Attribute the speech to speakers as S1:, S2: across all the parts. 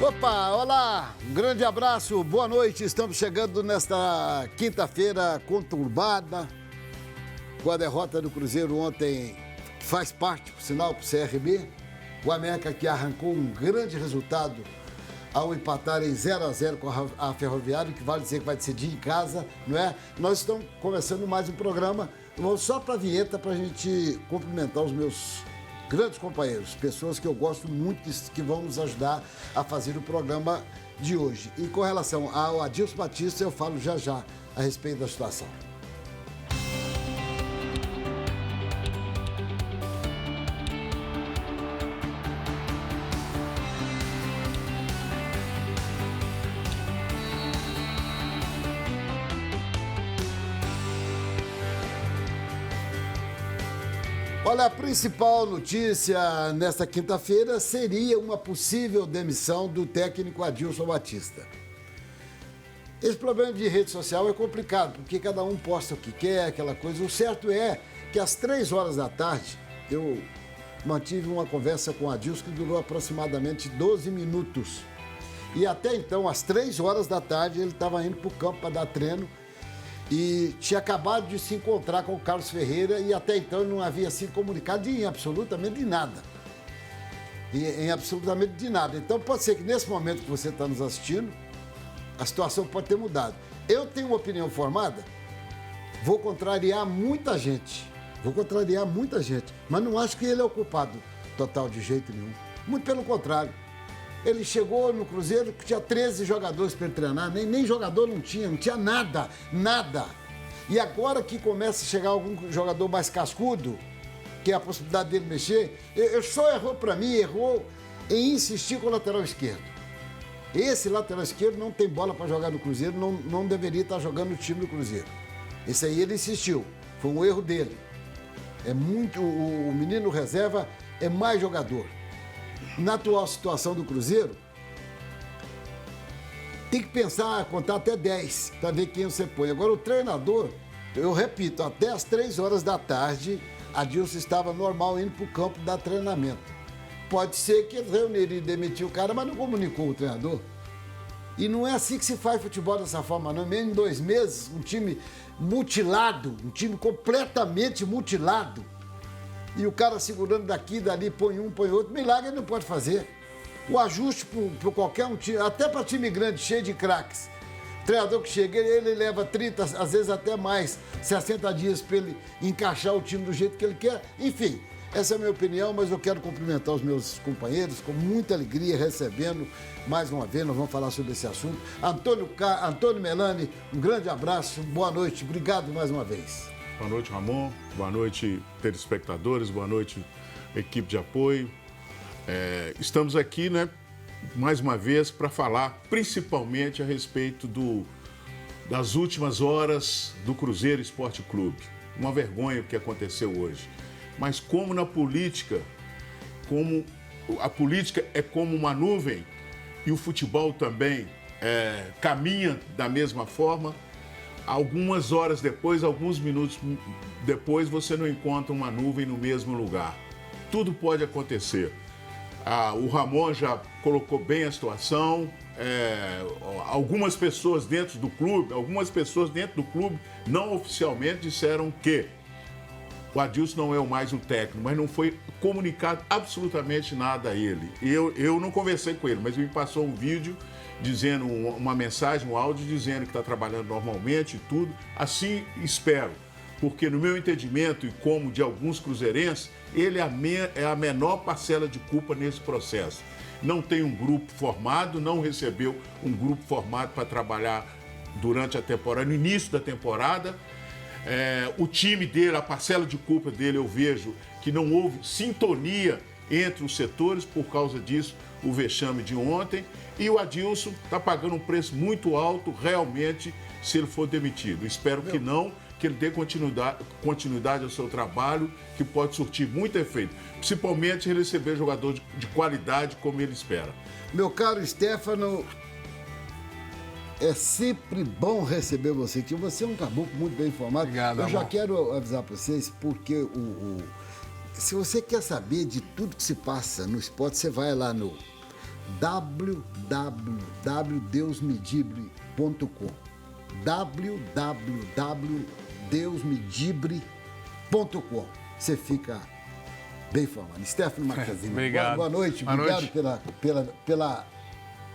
S1: Opa, olá, um grande abraço, boa noite. Estamos chegando nesta quinta-feira conturbada, com a derrota do Cruzeiro ontem, faz parte, por sinal, para o CRB. O América que arrancou um grande resultado ao empatar em 0-0 com a Ferroviária, que vale dizer que vai decidir em casa, não é? Nós estamos começando mais um programa. Vamos só para a vinheta para a gente cumprimentar os meus grandes companheiros, pessoas que eu gosto muito, que vão nos ajudar a fazer o programa de hoje. E com relação ao Adilson Batista, eu falo já a respeito da situação. Olha, a principal notícia nesta quinta-feira seria uma possível demissão do técnico Adilson Batista. Esse problema de rede social é complicado, porque cada um posta o que quer, aquela coisa. O certo é que às 3 horas da tarde eu mantive uma conversa com o Adilson que durou aproximadamente 12 minutos. E até então, às 3 horas da tarde, ele estava indo para o campo para dar treino. E tinha acabado de se encontrar com o Carlos Ferreira e até então ele não havia sido comunicado em absolutamente de nada. Em absolutamente de nada. Então pode ser que nesse momento que você está nos assistindo, a situação pode ter mudado. Eu tenho uma opinião formada, vou contrariar muita gente, mas não acho que ele é o culpado total de jeito nenhum. Muito pelo contrário. Ele chegou no Cruzeiro que tinha 13 jogadores para treinar, nem jogador não tinha nada. E agora que começa a chegar algum jogador mais cascudo, que é a possibilidade dele mexer, ele só errou em insistir com o lateral esquerdo. Esse lateral esquerdo não tem bola para jogar no Cruzeiro, não deveria estar jogando no time do Cruzeiro. Esse aí ele insistiu, foi um erro dele. O menino reserva é mais jogador. Na atual situação do Cruzeiro, tem que pensar, contar até 10 para ver quem você põe. Agora, o treinador, eu repito, até às 3 horas da tarde, Adilson estava normal indo para o campo dar treinamento. Pode ser que ele reuniria e demitiu o cara, mas não comunicou o treinador. E não é assim que se faz futebol dessa forma, não. Mesmo em 2 meses, um time mutilado, um time completamente mutilado. E o cara segurando daqui, dali, põe um, põe outro. Milagre ele não pode fazer. O ajuste para qualquer um time, até para time grande, cheio de craques. O treinador que chega, ele leva 30, às vezes até mais, 60 dias para ele encaixar o time do jeito que ele quer. Enfim, essa é a minha opinião, mas eu quero cumprimentar os meus companheiros com muita alegria, recebendo mais uma vez, nós vamos falar sobre esse assunto. Antônio Melani, um grande abraço, boa noite, obrigado mais uma vez.
S2: Boa noite, Ramon. Boa noite, telespectadores. Boa noite, equipe de apoio. Estamos aqui, mais uma vez, para falar principalmente a respeito das últimas horas do Cruzeiro Esporte Clube. Uma vergonha o que aconteceu hoje. Mas como na política, a política é como uma nuvem e o futebol também caminha da mesma forma, algumas horas depois, alguns minutos depois, você não encontra uma nuvem no mesmo lugar. Tudo pode acontecer. O Ramon já colocou bem a situação. Algumas pessoas dentro do clube não oficialmente disseram que o Adilson não é mais um técnico, mas não foi comunicado absolutamente nada a ele. Eu não conversei com ele, mas ele me passou um vídeo dizendo, uma mensagem, um áudio dizendo que está trabalhando normalmente e tudo. Assim espero, porque no meu entendimento e como de alguns cruzeirenses, ele é a menor parcela de culpa nesse processo. Não tem um grupo formado, não recebeu um grupo formado para trabalhar durante a temporada, no início da temporada. O time dele, a parcela de culpa dele, eu vejo que não houve sintonia entre os setores, por causa disso, o vexame de ontem. E o Adilson está pagando um preço muito alto, realmente, se ele for demitido. Espero que não, que ele dê continuidade ao seu trabalho, que pode surtir muito efeito. Principalmente ele receber jogador de qualidade como ele espera.
S1: Meu caro Stefano, é sempre bom receber você aqui. Você é um caboclo muito bem informado.
S3: Obrigado,
S1: Eu já
S3: amor.
S1: quero avisar para vocês, porque se você quer saber de tudo que se passa no esporte, você vai lá no www.deusmedibre.com www.deusmedibre.com. Você fica bem informado. Stefano Marquezine,
S3: Obrigado.
S1: Boa noite.
S3: Boa
S1: Obrigado
S3: noite.
S1: pela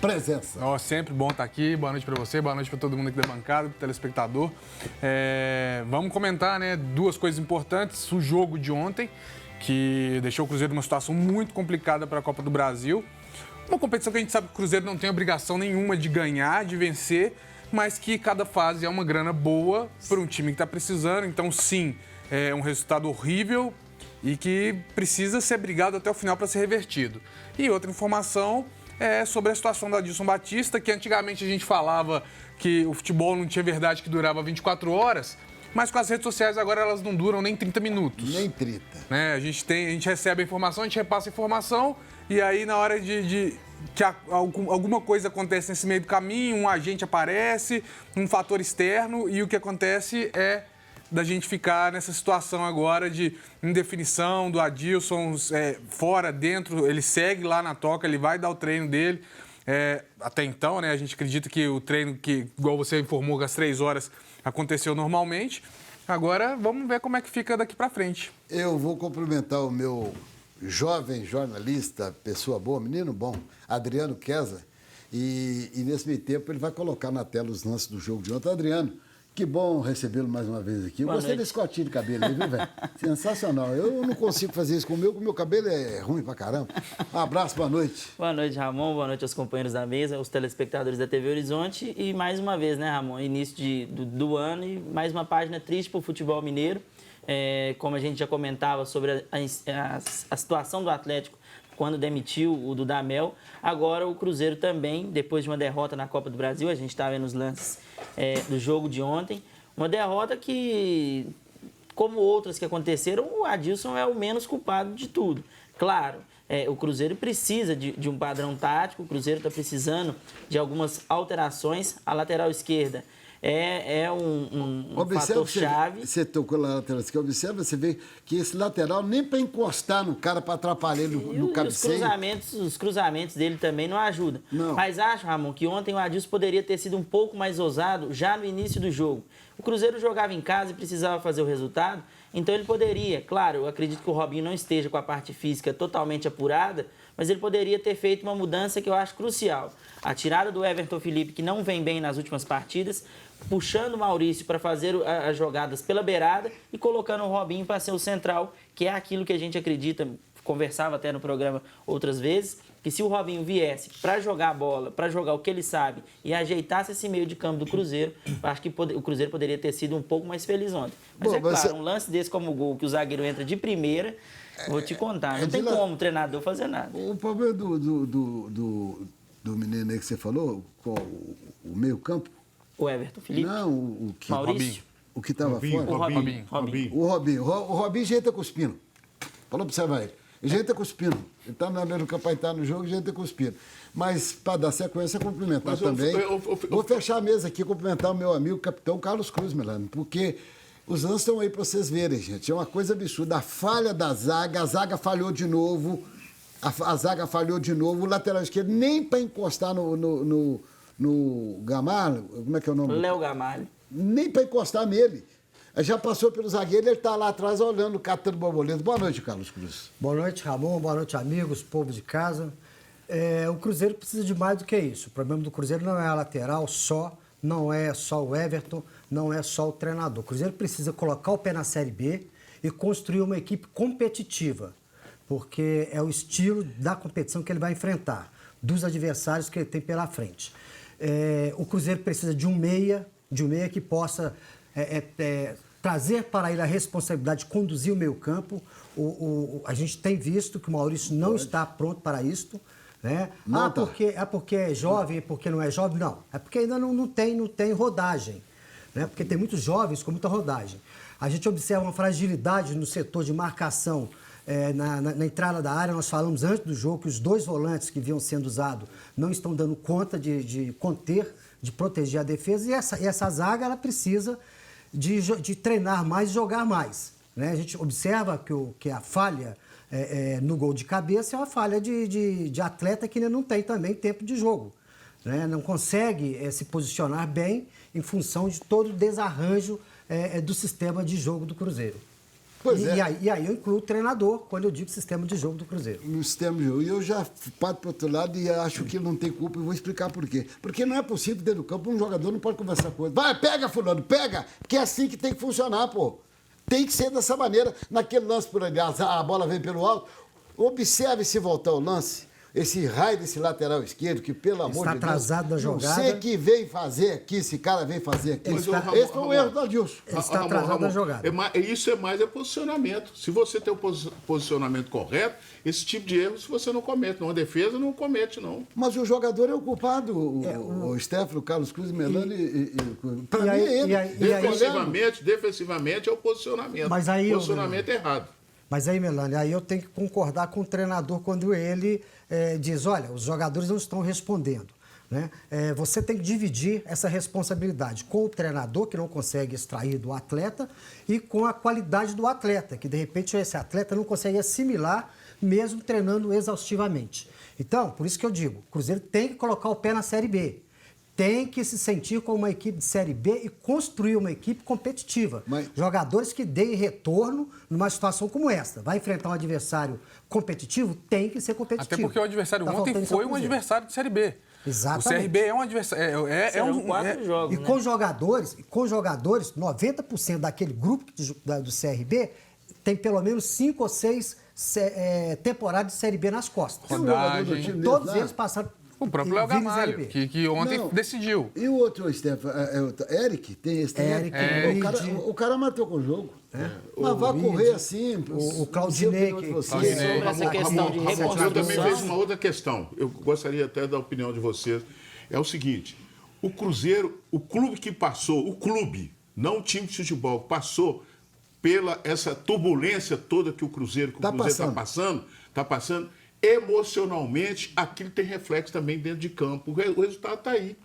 S1: presença.
S3: Sempre bom estar aqui. Boa noite para você, boa noite para todo mundo aqui da bancada, pro telespectador. Vamos comentar, né, duas coisas importantes. O jogo de ontem, que deixou o Cruzeiro numa situação muito complicada para a Copa do Brasil. Uma competição que a gente sabe que o Cruzeiro não tem obrigação nenhuma de ganhar, de vencer, mas que cada fase é uma grana boa para um time que está precisando. Então, sim, é um resultado horrível e que precisa ser brigado até o final para ser revertido. E outra informação é sobre a situação do Adilson Batista, que antigamente a gente falava que o futebol não tinha verdade que durava 24 horas, mas com as redes sociais agora elas não duram nem 30 minutos.
S1: Nem 30.
S3: Né? A gente recebe a informação, a gente repassa a informação e aí na hora que alguma coisa acontece nesse meio do caminho, um agente aparece, um fator externo e o que acontece é da gente ficar nessa situação agora de indefinição do Adilson, fora, dentro, ele segue lá na toca, ele vai dar o treino dele. Até então, né, a gente acredita que o treino, que, igual você informou, às 3 horas aconteceu normalmente. Agora, vamos ver como é que fica daqui para frente.
S1: Eu vou cumprimentar o meu jovem jornalista, pessoa boa, menino bom, Adriano Kesa, e nesse meio tempo ele vai colocar na tela os lances do jogo de ontem. Adriano, que bom recebê-lo mais uma vez aqui. Eu gostei desse cotinho de cabelo aí, viu, velho? Sensacional. Eu não consigo fazer isso com o meu cabelo é ruim pra caramba. Um abraço, boa noite.
S4: Boa noite, Ramon. Boa noite aos companheiros da mesa, os telespectadores da TV Horizonte. E mais uma vez, né, Ramon? Início do ano e mais uma página triste pro futebol mineiro. Como a gente já comentava sobre a situação do Atlético quando demitiu o Dudamel. Agora o Cruzeiro também, depois de uma derrota na Copa do Brasil, a gente está vendo os lances do jogo de ontem, uma derrota que, como outras que aconteceram, o Adilson é o menos culpado de tudo. Claro, o Cruzeiro precisa de um padrão tático, o Cruzeiro está precisando de algumas alterações. A lateral esquerda é um fator-chave.
S1: Você tocou na lateral esquerda, observa, você vê que esse lateral nem para encostar no cara, para atrapalhar ele no cabeceio.
S4: Os cruzamentos dele também não ajudam.
S1: Não.
S4: Mas acho, Ramon, que ontem o Adilson poderia ter sido um pouco mais ousado já no início do jogo. O Cruzeiro jogava em casa e precisava fazer o resultado, então ele poderia, claro, eu acredito que o Robinho não esteja com a parte física totalmente apurada, mas ele poderia ter feito uma mudança que eu acho crucial. A tirada do Everton Felipe, que não vem bem nas últimas partidas, puxando o Maurício para fazer as jogadas pela beirada e colocando o Robinho para ser o central, que é aquilo que a gente acredita, conversava até no programa outras vezes, que se o Robinho viesse para jogar a bola, para jogar o que ele sabe e ajeitasse esse meio de campo do Cruzeiro, acho que o Cruzeiro poderia ter sido um pouco mais feliz ontem. Mas claro, um lance desse como o gol, que o zagueiro entra de primeira, vou te contar, não tem como o treinador fazer nada.
S1: O problema do menino aí que você falou, o meio campo,
S4: o Everton Felipe?
S1: Não, o que...
S4: Maurício?
S1: O que estava fora?
S4: O Robinho.
S1: O Robinho jeita cuspindo. Falou para você, vai. Ele jeita cuspindo. Ele está no campo, está no jogo, jeita cuspindo. Mas, para dar sequência, cumprimentar também. Vou fechar a mesa aqui, cumprimentar o meu amigo, capitão Carlos Cruz, Milano, porque os lances estão aí para vocês verem, gente. É uma coisa absurda. A falha da zaga, a zaga falhou de novo. A zaga falhou de novo. O lateral esquerdo nem para encostar no Gamalho, como é que é o nome?
S4: Léo Gamalho.
S1: Nem para encostar nele. Já passou pelo zagueiro, ele está lá atrás olhando, catando borboleta. Boa noite, Carlos Cruz.
S5: Boa noite, Ramon. Boa noite, amigos, povo de casa. O Cruzeiro precisa de mais do que isso. O problema do Cruzeiro não é a lateral só, não é só o Everton, não é só o treinador. O Cruzeiro precisa colocar o pé na Série B e construir uma equipe competitiva, porque é o estilo da competição que ele vai enfrentar, dos adversários que ele tem pela frente. O Cruzeiro precisa de um meia que possa trazer para ele a responsabilidade de conduzir o meio-campo. A gente tem visto que o Maurício não está pronto para isto. Né? Porque é jovem, porque não é jovem? Não. É porque ainda não tem rodagem. Né? Porque tem muitos jovens com muita rodagem. A gente observa uma fragilidade no setor de marcação. Na entrada da área, nós falamos antes do jogo que os 2 volantes que vinham sendo usados não estão dando conta de conter, de proteger a defesa. E essa zaga ela precisa de treinar mais e jogar mais. Né? A gente observa que a falha no gol de cabeça é uma falha de atleta que ainda não tem também tempo de jogo. Né? Não consegue se posicionar bem em função de todo o desarranjo do sistema de jogo do Cruzeiro.
S1: Pois
S5: E aí eu incluo o treinador quando eu digo sistema de jogo do Cruzeiro.
S1: No sistema de jogo. E eu já parto para o outro lado e acho que ele não tem culpa e vou explicar por quê. Porque não é possível dentro do campo, um jogador não pode conversar com ele. Vai, pega, fulano, pega! Porque é assim que tem que funcionar, pô. Tem que ser dessa maneira. Naquele lance por ali, a bola vem pelo alto. Observe se voltar o lance. Esse raio desse lateral esquerdo, que pelo amor de Deus...
S5: Está atrasado da jogada.
S1: Não sei o que vem fazer aqui, esse cara vem fazer aqui. Esse foi o erro do Adilson.
S5: Ele está atrasado da jogada.
S2: Isso é mais posicionamento. Se você tem o posicionamento correto, esse tipo de erro, se você não comete. Numa defesa, não comete, não.
S1: Mas o jogador é o culpado, o Stefano, o Carlos Cruz, Melano para mim é ele.
S2: Defensivamente é o posicionamento.
S5: Mas aí,
S2: posicionamento errado.
S5: Mas aí, Melani, aí eu tenho que concordar com o treinador quando ele diz, olha, os jogadores não estão respondendo. Né? Você tem que dividir essa responsabilidade com o treinador, que não consegue extrair do atleta, e com a qualidade do atleta, que de repente esse atleta não consegue assimilar, mesmo treinando exaustivamente. Então, por isso que eu digo, o Cruzeiro tem que colocar o pé na Série B. Tem que se sentir como uma equipe de Série B e construir uma equipe competitiva. Jogadores que deem retorno numa situação como essa. Vai enfrentar um adversário competitivo, tem que ser competitivo.
S3: Até porque o adversário ontem foi um adversário de Série B.
S5: Exatamente.
S3: O CRB é um adversário.
S4: Serão 4 jogos,
S5: e com jogadores, 90% daquele grupo do CRB tem pelo menos 5 ou 6 temporadas de Série B nas costas.
S3: Rodagem.
S5: Todos eles passaram.
S3: O próprio Léo Gamalho, que ontem decidiu.
S1: E o outro, Stefano, Eric, tem esse
S5: Eric,
S1: o cara matou com o jogo. Mas vai correr assim.
S5: O Claudinei.
S4: Sobre essa questão de reconstrução.
S2: Eu também vejo uma outra questão. Eu gostaria até da opinião de vocês. É o seguinte, o Cruzeiro, o clube que passou, o clube, não o time de futebol, passou pela essa turbulência toda que o Cruzeiro está passando, emocionalmente, aquilo tem reflexo também dentro de campo. O resultado está aí.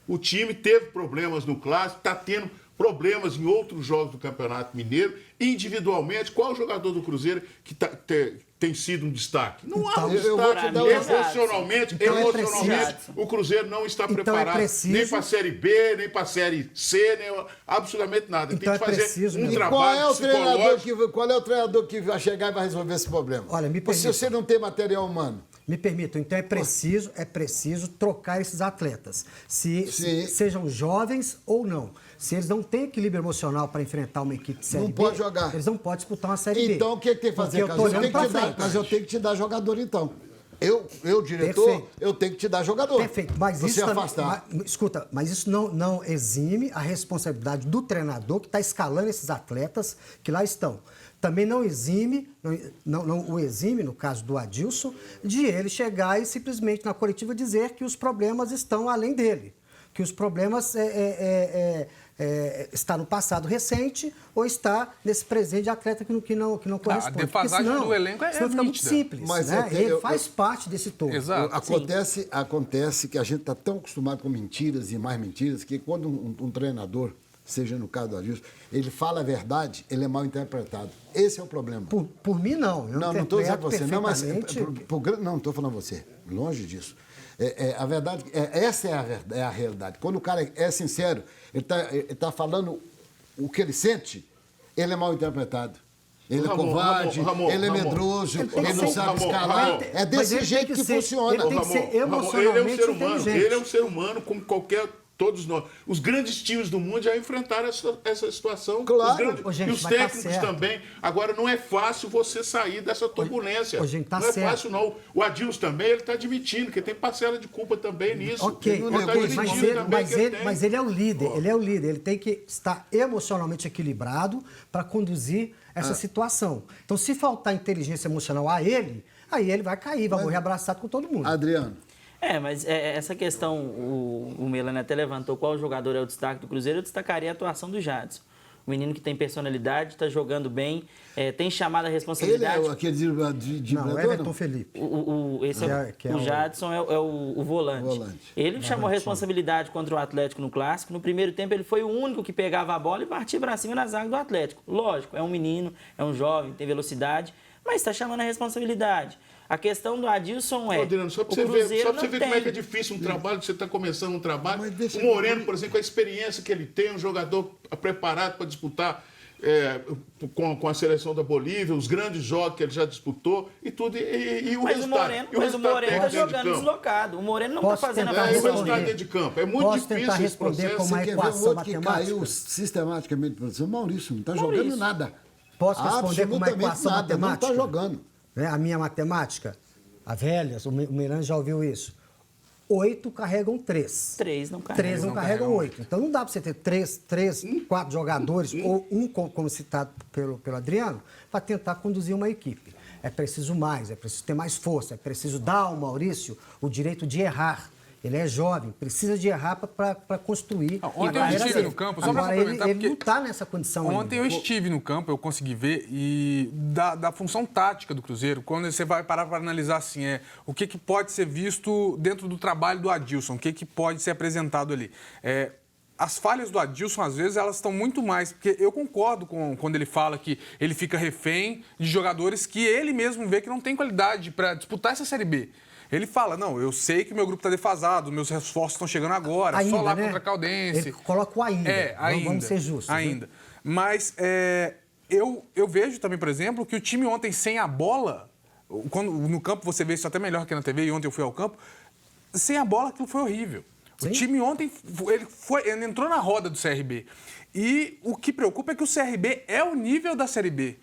S2: O time teve problemas no Clássico, está tendo problemas em outros jogos do Campeonato Mineiro. Individualmente, qual jogador do Cruzeiro que tem sido um destaque? Não há um destaque. Emocionalmente, o Cruzeiro não está preparado nem para a Série B, nem para a Série C, nem absolutamente nada. Tem que fazer um trabalho psicológico.
S1: Qual é o treinador que vai chegar e vai resolver esse problema?
S5: Olha, me permita.
S1: Se você não tem material humano.
S5: Me permitam, então é preciso trocar esses atletas, sejam jovens ou não. Se eles não têm equilíbrio emocional para enfrentar uma equipe de Série B,
S1: pode jogar.
S5: Eles não podem disputar uma Série B.
S1: Então o que tem que fazer, Mas eu tenho que te dar jogador, então. Eu diretor, perfeito. Eu tenho que te dar jogador.
S5: Perfeito, mas
S1: você
S5: isso
S1: afastar.
S5: Escuta, mas isso não exime a responsabilidade do treinador que está escalando esses atletas que lá estão. Também não exime, o exime, no caso do Adilson, de ele chegar e simplesmente na coletiva dizer que os problemas estão além dele. Que os problemas está no passado recente ou está nesse presente de atleta que não corresponde.
S3: A defasagem do elenco
S5: fica muito simples. Mas né? Ele faz parte desse todo.
S3: Exato.
S1: Acontece que a gente está tão acostumado com mentiras e mais mentiras que quando um treinador, seja no caso do Adilson, ele fala a verdade, ele é mal interpretado. Esse é o problema.
S5: Por mim, não.
S1: Não estou dizendo você. Não, mas não estou falando você. Longe disso. A verdade, essa é a realidade. Quando o cara é sincero, ele tá falando o que ele sente, ele é mal interpretado. Ele é covarde, ele é medroso, ele não sabe escalar. É desse jeito que funciona.
S5: Ele tem que ser emocionalmente inteligente.
S2: Ele é um ser humano como qualquer... Todos nós. Os grandes times do mundo já enfrentaram essa situação.
S1: Claro.
S2: E os técnicos também. Agora, não é fácil você sair dessa turbulência. Não é fácil, não. O Adilson também, ele está admitindo que tem parcela de culpa também nisso.
S5: Ok, mas ele é o líder. Ele tem que estar emocionalmente equilibrado para conduzir essa situação. Então, se faltar inteligência emocional a ele, aí ele vai cair, vai morrer abraçado com todo mundo.
S1: Adriano.
S4: Mas essa questão, o Melano até levantou qual jogador é o destaque do Cruzeiro, eu destacaria a atuação do Jadson. O menino que tem personalidade, está jogando bem, tem chamado a responsabilidade.
S1: Ele é aquele de
S5: Não, o Everton Felipe.
S4: O Jadson é o volante. Ele chamou a responsabilidade contra o Atlético no Clássico. No primeiro tempo, ele foi o único que pegava a bola e partia para cima na zaga do Atlético. Lógico, é um menino, é um jovem, tem velocidade, mas está chamando a responsabilidade. A questão do Adilson é...
S2: Adriano, só para você ver como é que é difícil um trabalho, você está começando um trabalho. O Moreno, por exemplo, a experiência que ele tem, um jogador preparado para disputar com a seleção da Bolívia, os grandes jogos que ele já disputou e tudo. E o resultado.
S4: Mas o Moreno está jogando deslocado. O Moreno não está fazendo a
S2: o resultado dentro de campo. É muito difícil esse processo.
S5: Você
S1: quer ver um outro que caiu sistematicamente para você? Maurício, não está jogando nada.
S5: Posso responder com uma equação
S1: nada,
S5: matemática?
S1: não está jogando.
S5: A minha matemática, a velha, o Miranda já ouviu isso. 8 carregam 3.
S4: 3 não carregam.
S5: 3 não carregam 8. Então não dá para você ter 4 jogadores, ou um, como citado pelo Adriano, para tentar conduzir uma equipe. É preciso mais, é preciso ter mais força, é preciso dar ao Maurício o direito de errar. Ele é jovem, precisa de errar para construir.
S3: Ontem eu estive no campo, só para complementar,
S5: ele não está nessa condição ainda.
S3: Ontem eu estive no campo, eu consegui ver, e da função tática do Cruzeiro, quando você vai parar para analisar assim, o que pode ser visto dentro do trabalho do Adilson, o que pode ser apresentado ali. As falhas do Adilson, às vezes, elas estão muito mais... Porque eu concordo quando ele fala que ele fica refém de jogadores que ele mesmo vê que não tem qualidade para disputar essa Série B. Ele fala, não, eu sei que meu grupo está defasado, meus reforços estão chegando agora, ainda, só lá contra a Caldense.
S5: Ele coloca o ainda.
S3: Ainda.
S5: Vamos ser justos.
S3: Ainda. Né? Mas eu vejo também, por exemplo, que o time ontem sem a bola, quando no campo você vê isso até melhor que na TV, e ontem eu fui ao campo, sem a bola aquilo foi horrível. Sim. O time ontem, ele entrou na roda do CRB. E o que preocupa é que o CRB é o nível da Série B.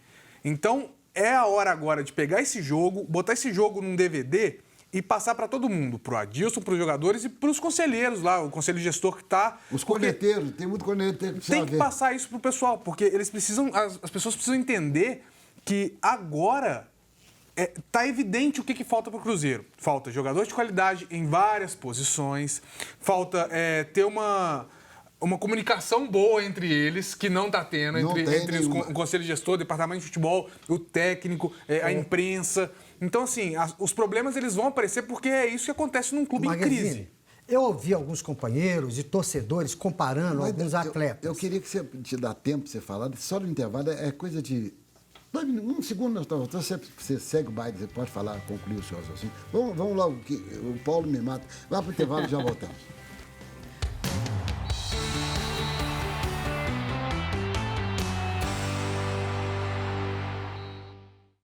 S3: Então, é a hora agora de pegar esse jogo, botar esse jogo num DVD... e passar para todo mundo, para o Adilson, para os jogadores e para os conselheiros lá, o conselho gestor que está...
S1: Os corneteiros, tem muito corneteiro que
S3: tem que passar isso para o pessoal, porque eles precisam, as pessoas precisam entender que agora está evidente o que falta para o Cruzeiro. Falta jogador de qualidade em várias posições, falta ter uma comunicação boa entre eles, que não está tendo, entre o conselho gestor, o departamento de futebol, o técnico, a imprensa... Então, assim, os problemas eles vão aparecer porque é isso que acontece num clube em crise.
S5: Eu ouvi alguns companheiros e torcedores comparando alguns atletas.
S1: Eu queria que você te dá tempo para você falar, só no intervalo, é coisa de 1 segundo, você segue o baile, você pode falar, concluir o seu raciocínio. Vamos lá, o Paulo me mata. Vá para o intervalo e já voltamos.